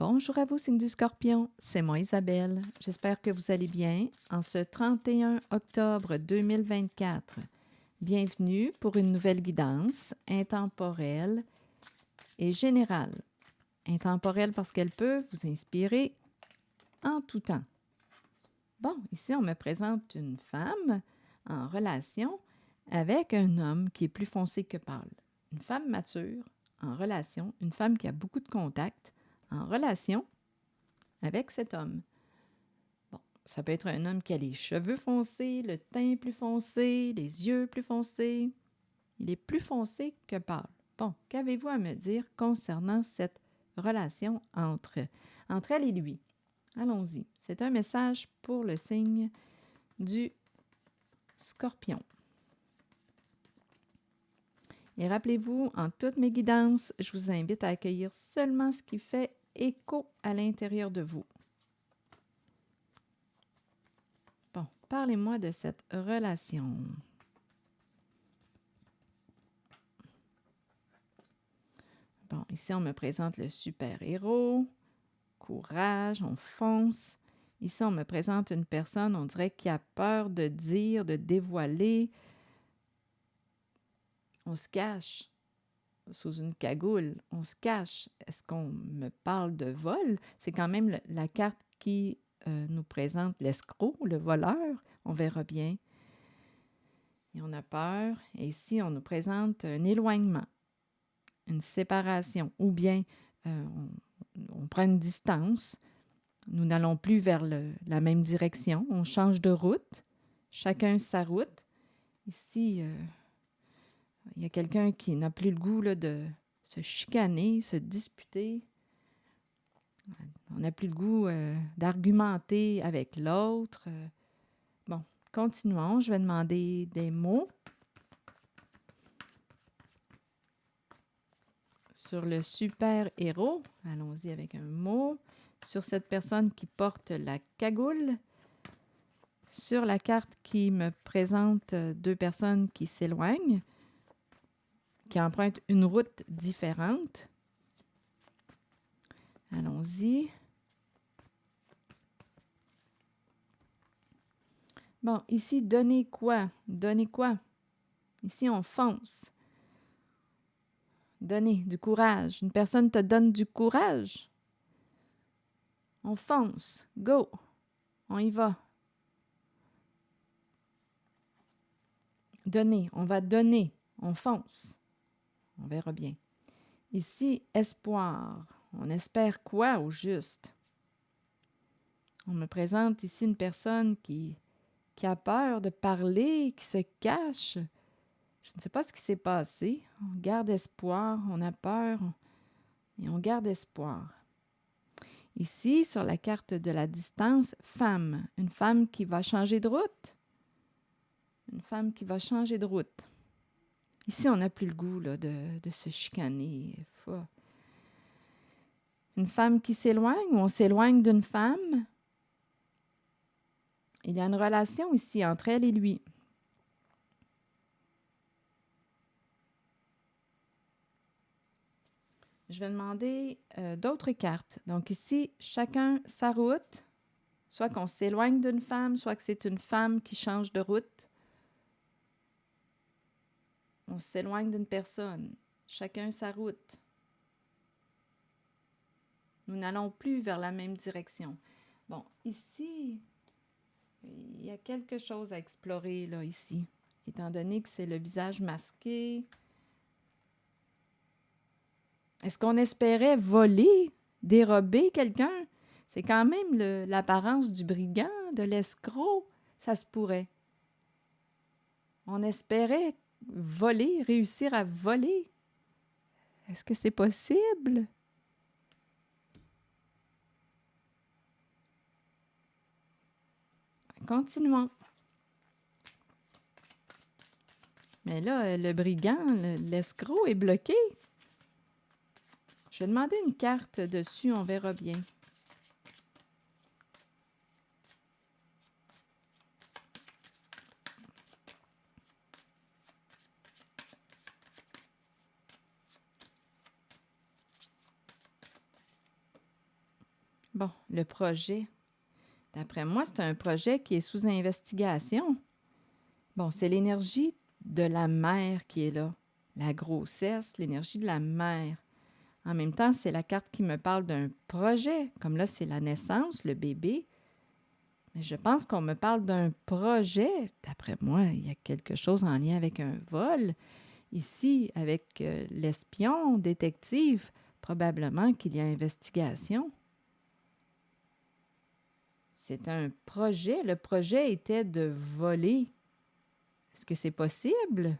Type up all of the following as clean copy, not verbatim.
Bonjour à vous, signe du Scorpion, c'est moi Isabelle. J'espère que vous allez bien en ce 31 octobre 2024. Bienvenue pour une nouvelle guidance intemporelle et générale. Intemporelle parce qu'elle peut vous inspirer en tout temps. Bon, ici on me présente une femme en relation avec un homme qui est plus foncé que pâle. Une femme mature en relation, une femme qui a beaucoup de contacts en relation avec cet homme. Bon, ça peut être un homme qui a les cheveux foncés, le teint plus foncé, les yeux plus foncés. Il est plus foncé que pâle. Bon, qu'avez-vous à me dire concernant cette relation entre elle et lui? Allons-y. C'est un message pour le signe du Scorpion. Et rappelez-vous, en toutes mes guidances, je vous invite à accueillir seulement ce qui fait écho à l'intérieur de vous. Bon, parlez-moi de cette relation. Bon, ici, on me présente le super-héros, courage, on fonce. Ici, on me présente une personne, on dirait, qui a peur de dire, de dévoiler. On se cache sous une cagoule, on se cache. Est-ce qu'on me parle de vol? C'est quand même la carte qui nous présente l'escroc, le voleur. On verra bien. Et on a peur. Et ici, on nous présente un éloignement, une séparation, ou bien on prend une distance. Nous n'allons plus vers la même direction. On change de route. Chacun sa route. Ici, il y a quelqu'un qui n'a plus le goût là, de se chicaner, se disputer. On n'a plus le goût d'argumenter avec l'autre. Bon, continuons. Je vais demander des mots sur le super-héros. Allons-y avec un mot. Sur cette personne qui porte la cagoule. Sur la carte qui me présente deux personnes qui s'éloignent, qui empruntent une route différente. Allons-y. Bon, ici, donner quoi? Donner quoi? Ici, on fonce. Donner du courage. Une personne te donne du courage. On fonce. Go. On y va. Donner. On va donner. On fonce. On verra bien. Ici, espoir. On espère quoi au juste? On me présente ici une personne qui a peur de parler, qui se cache. Je ne sais pas ce qui s'est passé. On garde espoir, on a peur et on garde espoir. Ici, sur la carte de la distance, femme. Une femme qui va changer de route. Une femme qui va changer de route. Ici, on n'a plus le goût là, de se chicaner. Une femme qui s'éloigne ou on s'éloigne d'une femme. Il y a une relation ici entre elle et lui. Je vais demander d'autres cartes. Donc ici, chacun sa route. Soit qu'on s'éloigne d'une femme, soit que c'est une femme qui change de route. On s'éloigne d'une personne. Chacun sa route. Nous n'allons plus vers la même direction. Bon, ici, il y a quelque chose à explorer, là, ici. Étant donné que c'est le visage masqué. Est-ce qu'on espérait voler, dérober quelqu'un? C'est quand même l'apparence du brigand, de l'escroc. Ça se pourrait. On espérait voler, réussir à voler. Est-ce que c'est possible? Continuons. Mais là, le brigand, l'escroc est bloqué. Je vais demander une carte dessus, on verra bien. Bon, le projet. D'après moi, c'est un projet qui est sous investigation. Bon, c'est l'énergie de la mère qui est là. La grossesse, l'énergie de la mère. En même temps, c'est la carte qui me parle d'un projet. Comme là, c'est la naissance, le bébé. Mais je pense qu'on me parle d'un projet. D'après moi, il y a quelque chose en lien avec un vol. Ici, avec l'espion, détective, probablement qu'il y a investigation. C'est un projet. Le projet était de voler. Est-ce que c'est possible?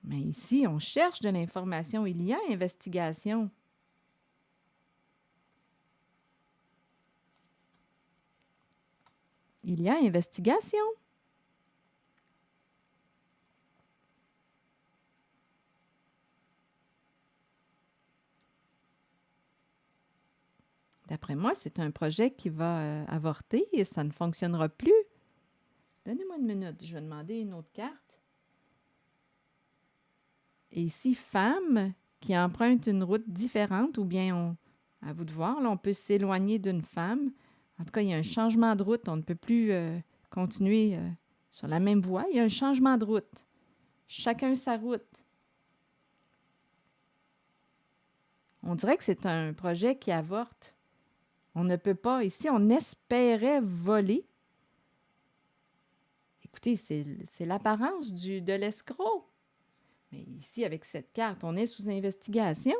Mais ici, on cherche de l'information. Il y a investigation. Il y a investigation. D'après moi, c'est un projet qui va avorter et ça ne fonctionnera plus. Donnez-moi une minute, je vais demander une autre carte. Et ici, femme qui emprunte une route différente ou bien, à vous de voir, là, on peut s'éloigner d'une femme. En tout cas, il y a un changement de route. On ne peut plus continuer sur la même voie. Il y a un changement de route. Chacun sa route. On dirait que c'est un projet qui avorte. On ne peut pas. Ici, on espérait voler. Écoutez, c'est l'apparence de l'escroc. Mais ici, avec cette carte, on est sous investigation.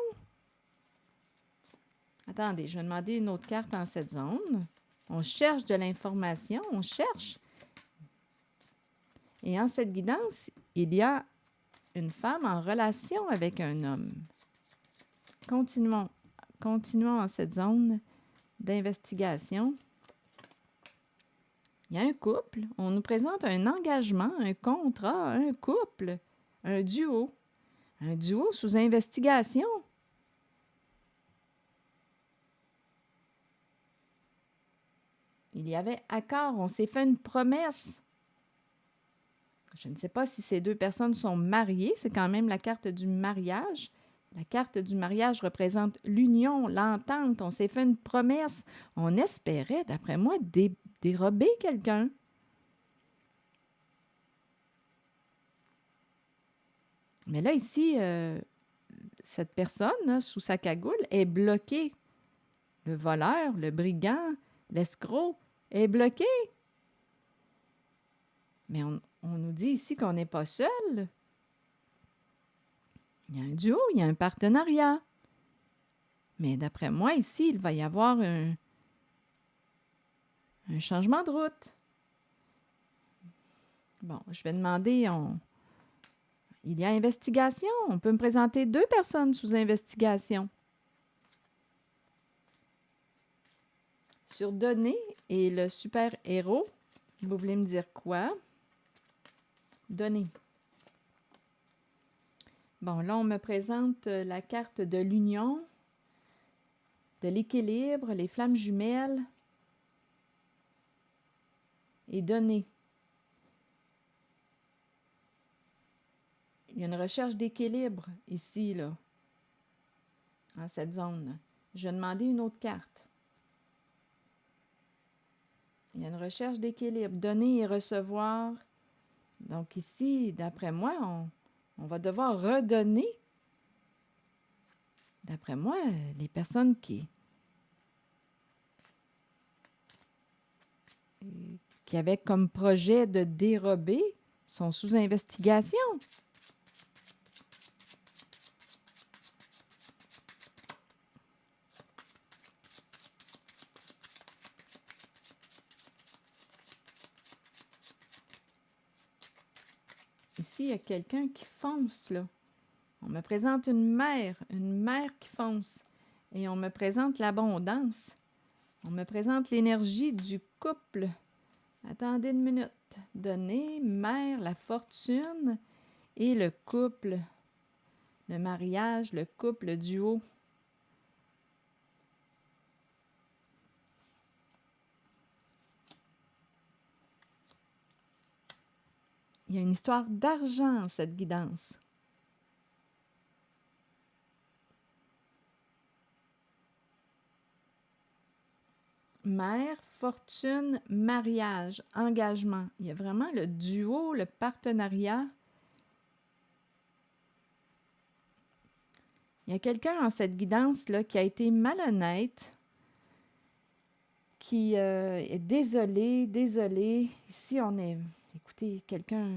Attendez, je vais demander une autre carte en cette zone. On cherche de l'information, on cherche. Et en cette guidance, il y a une femme en relation avec un homme. Continuons en cette zone d'investigation. Il y a un couple. On nous présente un engagement, un contrat, un couple, un duo. Un duo sous investigation. Il y avait accord, on s'est fait une promesse. Je ne sais pas si ces deux personnes sont mariées, c'est quand même la carte du mariage. La carte du mariage représente l'union, l'entente, on s'est fait une promesse. On espérait, d'après moi, dérober quelqu'un. Mais là, ici, cette personne, là, sous sa cagoule, est bloquée. Le voleur, le brigand, l'escroc est bloqué. Mais on nous dit ici qu'on n'est pas seul. Il y a un duo, il y a un partenariat. Mais d'après moi, ici, il va y avoir un changement de route. Bon, je vais demander, il y a investigation. On peut me présenter deux personnes sous investigation. Sur données et le super-héros, vous voulez me dire quoi? Données. Bon, là, on me présente la carte de l'union, de l'équilibre, les flammes jumelles et données. Il y a une recherche d'équilibre ici, là, en cette zone. Je vais demander une autre carte. Il y a une recherche d'équilibre, donner et recevoir. Donc ici, d'après moi, on va devoir redonner. D'après moi, les personnes qui avaient comme projet de dérober sont sous investigation. Ici, il y a quelqu'un qui fonce, là. On me présente une mère qui fonce. Et on me présente l'abondance. On me présente l'énergie du couple. Attendez une minute. Donner, mère, la fortune et le couple. Le mariage, le couple, le duo. Il y a une histoire d'argent, cette guidance. mère, fortune, mariage, engagement. Il y a vraiment le duo, le partenariat. Il y a quelqu'un en cette guidance-là qui a été malhonnête, qui est désolé. Ici, on est... Écoutez, quelqu'un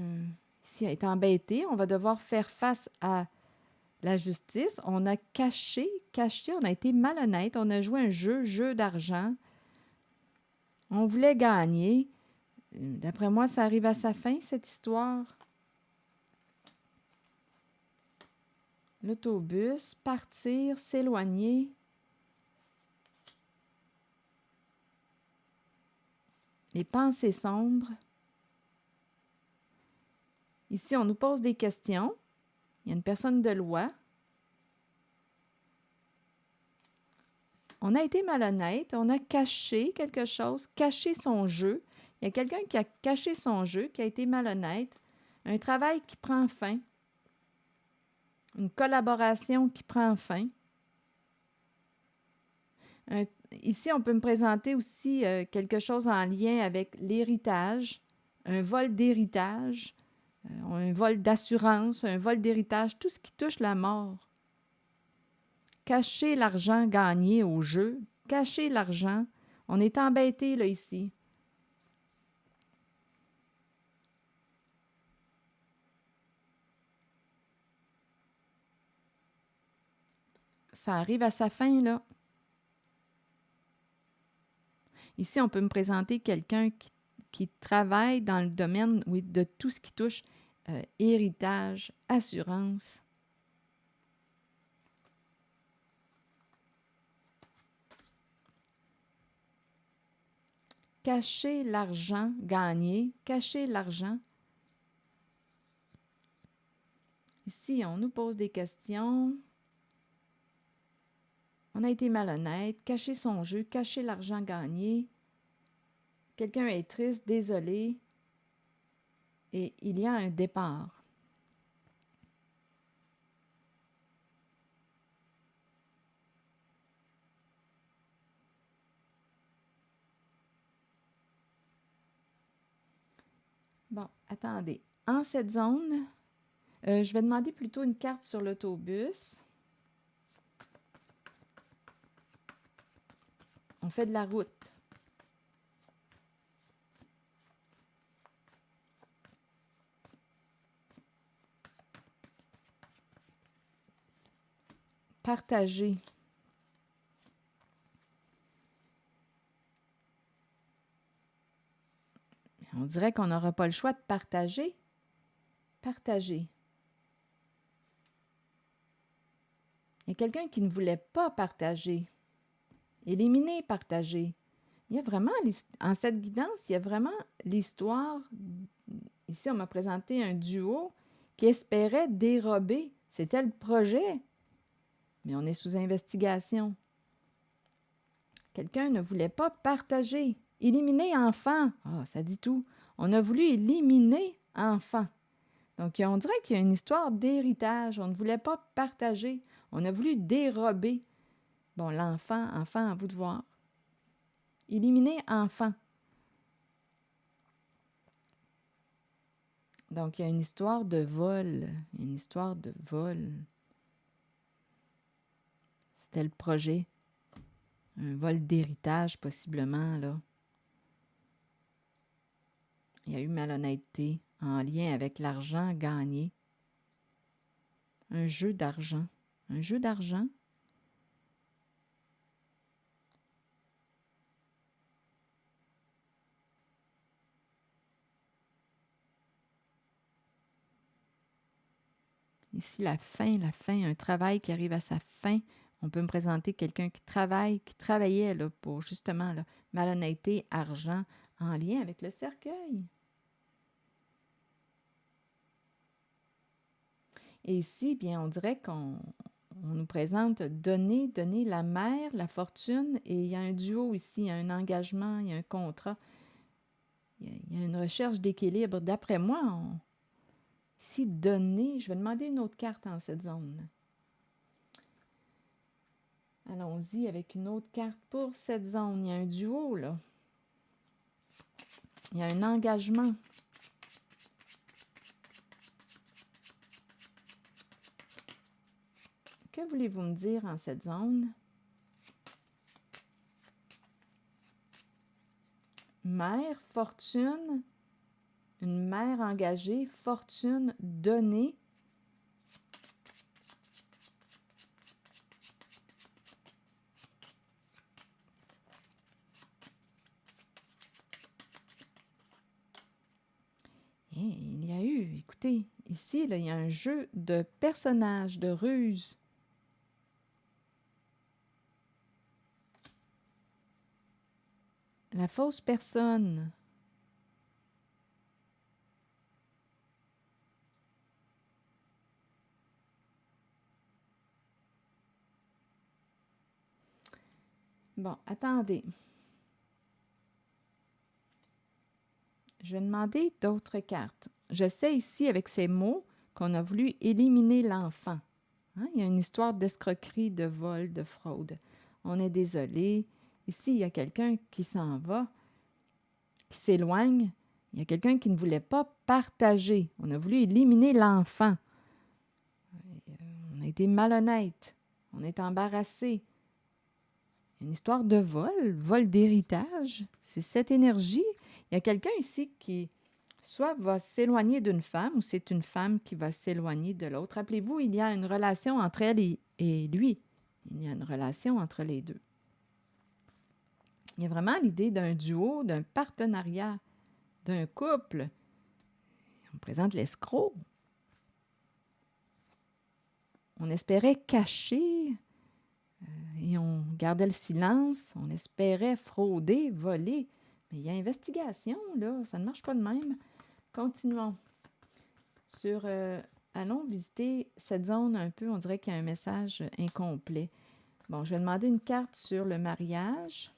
ici est embêté. On va devoir faire face à la justice. On a caché, on a été malhonnête. On a joué un jeu d'argent. On voulait gagner. D'après moi, ça arrive à sa fin, cette histoire. L'autobus, partir, s'éloigner. Les pensées sombres. Ici, on nous pose des questions. Il y a une personne de loi. On a été malhonnête, on a caché quelque chose, caché son jeu. Il y a quelqu'un qui a caché son jeu, qui a été malhonnête. Un travail qui prend fin. Une collaboration qui prend fin. Ici, on peut me présenter aussi quelque chose en lien avec l'héritage, un vol d'héritage, un vol d'assurance, un vol d'héritage, tout ce qui touche la mort. Cacher l'argent gagné au jeu, cacher l'argent. On est embêté là ici. Ça arrive à sa fin là. Ici, on peut me présenter quelqu'un qui travaille dans le domaine, oui, de tout ce qui touche héritage, assurance. Cacher l'argent gagné, cacher l'argent. Ici, on nous pose des questions. On a été malhonnête, cacher son jeu, cacher l'argent gagné. Quelqu'un est triste, désolé. Et il y a un départ. Bon, attendez. En cette zone, je vais demander plutôt une carte sur l'autobus. On fait de la route. Partager. On dirait qu'on n'aura pas le choix de partager. Partager. Il y a quelqu'un qui ne voulait pas partager. Éliminer, partager. Il y a vraiment, en cette guidance, il y a vraiment l'histoire. Ici, on m'a présenté un duo qui espérait dérober. C'était le projet. Mais on est sous investigation. Quelqu'un ne voulait pas partager. Éliminer enfant. Ah, ça dit tout. On a voulu éliminer enfant. Donc, on dirait qu'il y a une histoire d'héritage. On ne voulait pas partager. On a voulu dérober. Bon, l'enfant, à vous de voir. Éliminer enfant. Donc, il y a une histoire de vol. Une histoire de vol. C'était le projet. Un vol d'héritage, possiblement, là. Il y a eu malhonnêteté en lien avec l'argent gagné. Un jeu d'argent. Un jeu d'argent. Ici, la fin, un travail qui arrive à sa fin. On peut me présenter quelqu'un qui travaillait là, pour justement là, malhonnêteté, argent, en lien avec le cercueil. Et ici, bien, on dirait qu'on nous présente donner la mère, la fortune, et il y a un duo ici, il y a un engagement, il y a un contrat. Il y a une recherche d'équilibre. D'après moi, ici, donner, je vais demander une autre carte en cette zone. Allons-y avec une autre carte pour cette zone. Il y a un duo, là. Il y a un engagement. Que voulez-vous me dire en cette zone? Mère, fortune, une mère engagée, fortune donnée. Et il y a eu, écoutez, ici, là, il y a un jeu de personnages, de ruses. La fausse personne. Bon, attendez. Je vais demander d'autres cartes. Je sais ici, avec ces mots, qu'on a voulu éliminer l'enfant. Hein? Il y a une histoire d'escroquerie, de vol, de fraude. On est désolé. Ici, il y a quelqu'un qui s'en va, qui s'éloigne. Il y a quelqu'un qui ne voulait pas partager. On a voulu éliminer l'enfant. On a été malhonnête. On est embarrassé. Une histoire de vol d'héritage. C'est cette énergie. Il y a quelqu'un ici qui soit va s'éloigner d'une femme ou c'est une femme qui va s'éloigner de l'autre. Rappelez-vous, il y a une relation entre elle et lui. Il y a une relation entre les deux. Il y a vraiment l'idée d'un duo, d'un partenariat, d'un couple. On présente l'escroc. On espérait cacher et on gardait le silence. On espérait frauder, voler. Mais il y a investigation, là. Ça ne marche pas de même. Continuons. Allons visiter cette zone un peu. On dirait qu'il y a un message incomplet. Bon, je vais demander une carte sur le mariage.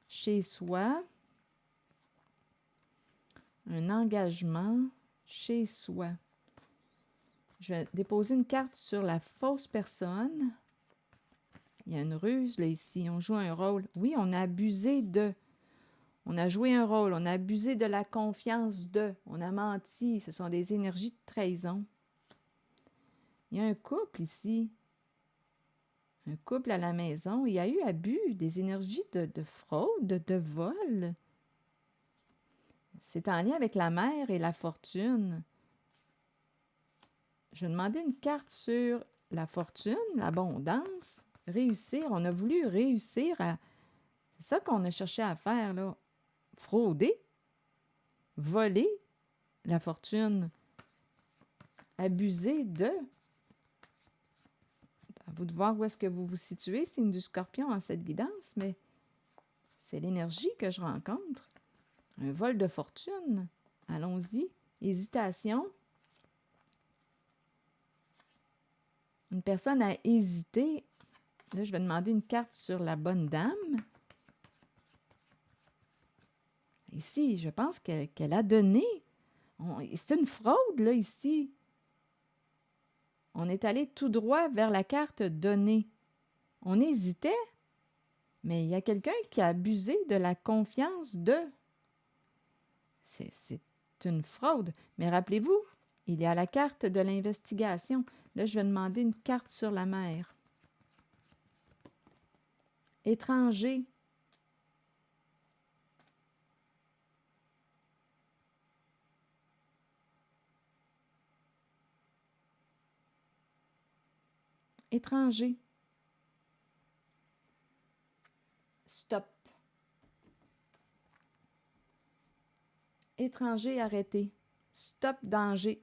Chez soi. Un engagement. Chez soi. Je vais déposer une carte sur la fausse personne. Il y a une ruse, là, ici. On joue un rôle. Oui, on a abusé de. On a joué un rôle. On a abusé de la confiance de. On a menti. Ce sont des énergies de trahison. Il y a un couple ici. Un couple à la maison. Il y a eu abus, des énergies de fraude, de vol. C'est en lien avec la mère et la fortune. Je vais demander une carte sur la fortune, l'abondance, réussir. On a voulu réussir à... C'est ça qu'on a cherché à faire, là. Frauder, voler la fortune, abuser de... À vous de voir où est-ce que vous vous situez, signe du Scorpion, en cette guidance, mais c'est l'énergie que je rencontre. Un vol de fortune. Allons-y. Hésitation. Une personne a hésité. Là, je vais demander une carte sur la bonne dame. Ici, je pense qu'elle a donné. C'est une fraude, là, ici. On est allé tout droit vers la carte donnée. On hésitait, mais il y a quelqu'un qui a abusé de la confiance de... C'est une fraude. Mais rappelez-vous, il y a la carte de l'investigation. Là, je vais demander une carte sur la mer. Étranger. Étranger. Stop. Étranger arrêté. Stop danger.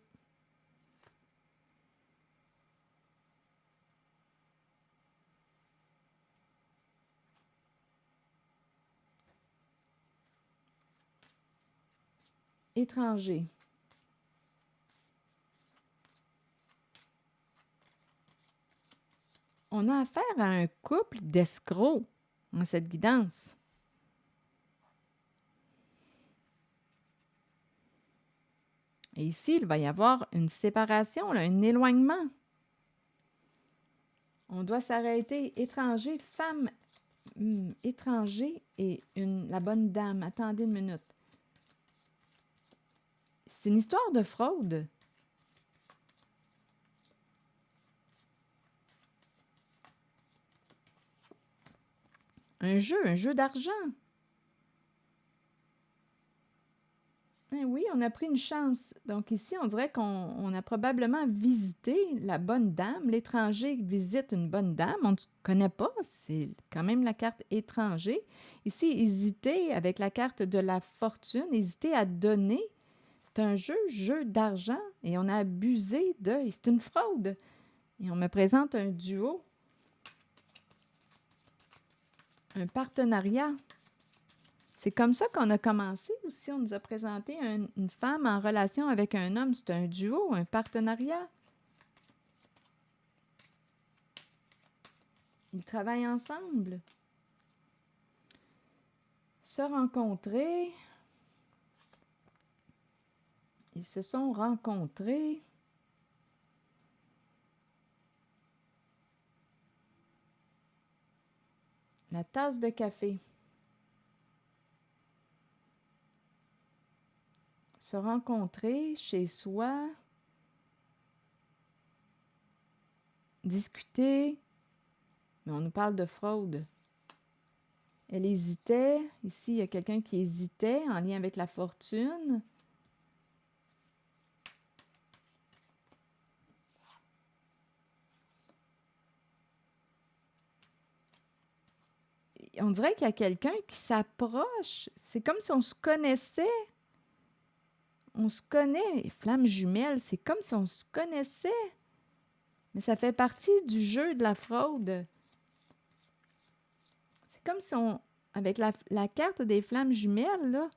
Étranger. On a affaire à un couple d'escrocs en cette guidance. Et ici, il va y avoir une séparation, là, un éloignement. On doit s'arrêter. Étranger, femme, étranger et la bonne dame. Attendez une minute. C'est une histoire de fraude. Un jeu d'argent. Eh oui, on a pris une chance. Donc ici, on dirait qu'on a probablement visité la bonne dame. L'étranger visite une bonne dame. On ne connaît pas, c'est quand même la carte étranger. Ici, hésiter avec la carte de la fortune, hésiter à donner. C'est un jeu d'argent et on a abusé de... C'est une fraude. Et on me présente un duo, un partenariat. C'est comme ça qu'on a commencé aussi. On nous a présenté une femme en relation avec un homme. C'est un duo, un partenariat. Ils travaillent ensemble. Se rencontrer. Ils se sont rencontrés. La tasse de café. Se rencontrer chez soi. Discuter. Mais on nous parle de fraude. Elle hésitait. Ici, il y a quelqu'un qui hésitait en lien avec la fortune. On dirait qu'il y a quelqu'un qui s'approche. C'est comme si on se connaissait. On se connaît. Flamme jumelle, c'est comme si on se connaissait. Mais ça fait partie du jeu de la fraude. C'est comme si on... Avec la carte des flammes jumelles, là,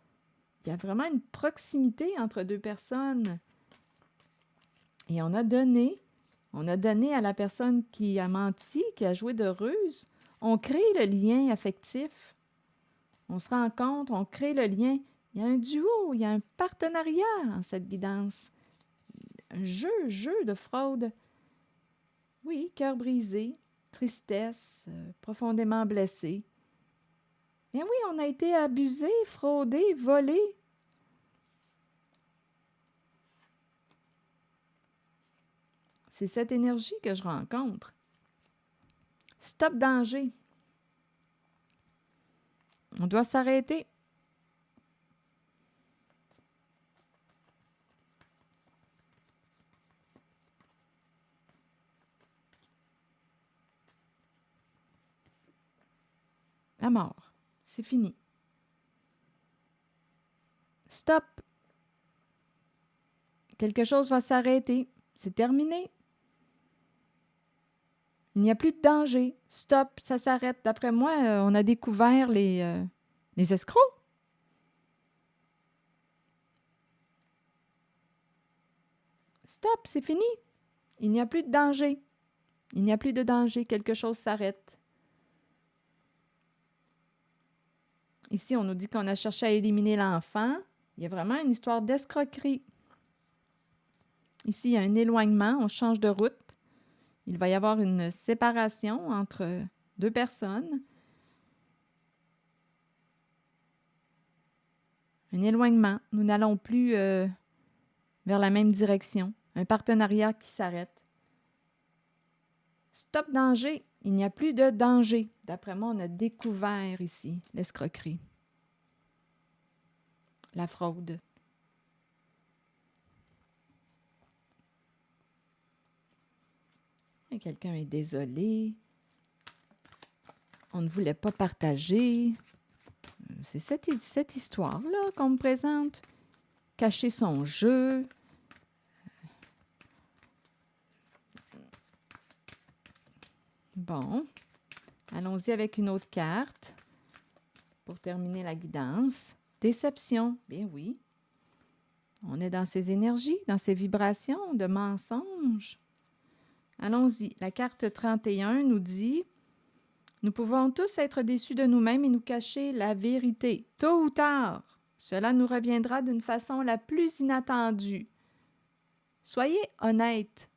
il y a vraiment une proximité entre deux personnes. Et on a donné à la personne qui a menti, qui a joué de ruse. On crée le lien affectif. On se rencontre, on crée le lien. Il y a un duo, il y a un partenariat en cette guidance. Un jeu de fraude. Oui, cœur brisé, tristesse, profondément blessé. Bien oui, on a été abusé, fraudé, volé. C'est cette énergie que je rencontre. Stop danger. On doit s'arrêter. La mort. C'est fini. Stop. Quelque chose va s'arrêter. C'est terminé. Il n'y a plus de danger. Stop, ça s'arrête. D'après moi, on a découvert les escrocs. Stop, c'est fini. Il n'y a plus de danger. Il n'y a plus de danger. Quelque chose s'arrête. Ici, on nous dit qu'on a cherché à éliminer l'enfant. Il y a vraiment une histoire d'escroquerie. Ici, il y a un éloignement. On change de route. Il va y avoir une séparation entre deux personnes. Un éloignement. Nous n'allons plus vers la même direction. Un partenariat qui s'arrête. Stop danger. Il n'y a plus de danger. D'après moi, on a découvert ici l'escroquerie. La fraude. Et quelqu'un est désolé. On ne voulait pas partager. C'est cette histoire-là qu'on me présente. Cacher son jeu. Bon. Allons-y avec une autre carte pour terminer la guidance. Déception. Bien oui. On est dans ces énergies, dans ces vibrations de mensonges. Allons-y. La carte 31 nous dit « Nous pouvons tous être déçus de nous-mêmes et nous cacher la vérité. Tôt ou tard, cela nous reviendra d'une façon la plus inattendue. Soyez honnête.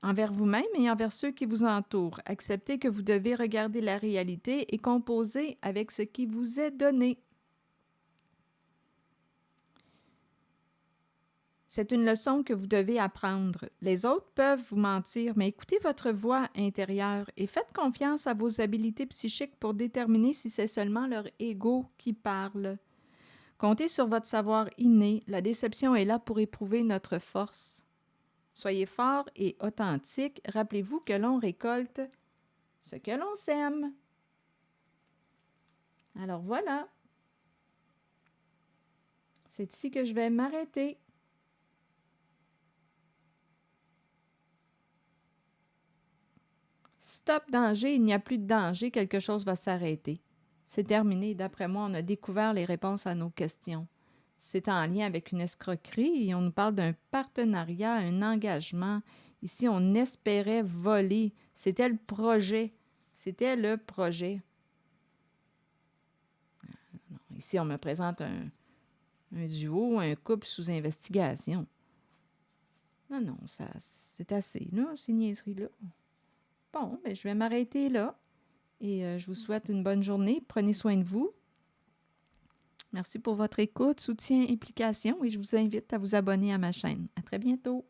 envers vous-même et envers ceux qui vous entourent. Acceptez que vous devez regarder la réalité et composer avec ce qui vous est donné. C'est une leçon que vous devez apprendre. Les autres peuvent vous mentir, mais écoutez votre voix intérieure et faites confiance à vos habiletés psychiques pour déterminer si c'est seulement leur ego qui parle. Comptez sur votre savoir inné. La déception est là pour éprouver notre force. Soyez fort et authentique. Rappelez-vous que l'on récolte ce que l'on sème. Alors voilà. C'est ici que je vais m'arrêter. Stop danger, il n'y a plus de danger, quelque chose va s'arrêter. C'est terminé. D'après moi, on a découvert les réponses à nos questions. C'est en lien avec une escroquerie et on nous parle d'un partenariat, un engagement. Ici, on espérait voler. C'était le projet. C'était le projet. Non, ici, on me présente un duo, un couple sous investigation. Non, ça, c'est assez, là, ces niaiseries-là. Bon, ben, je vais m'arrêter là. Et je vous souhaite une bonne journée. Prenez soin de vous. Merci pour votre écoute, soutien, implication et je vous invite à vous abonner à ma chaîne. À très bientôt.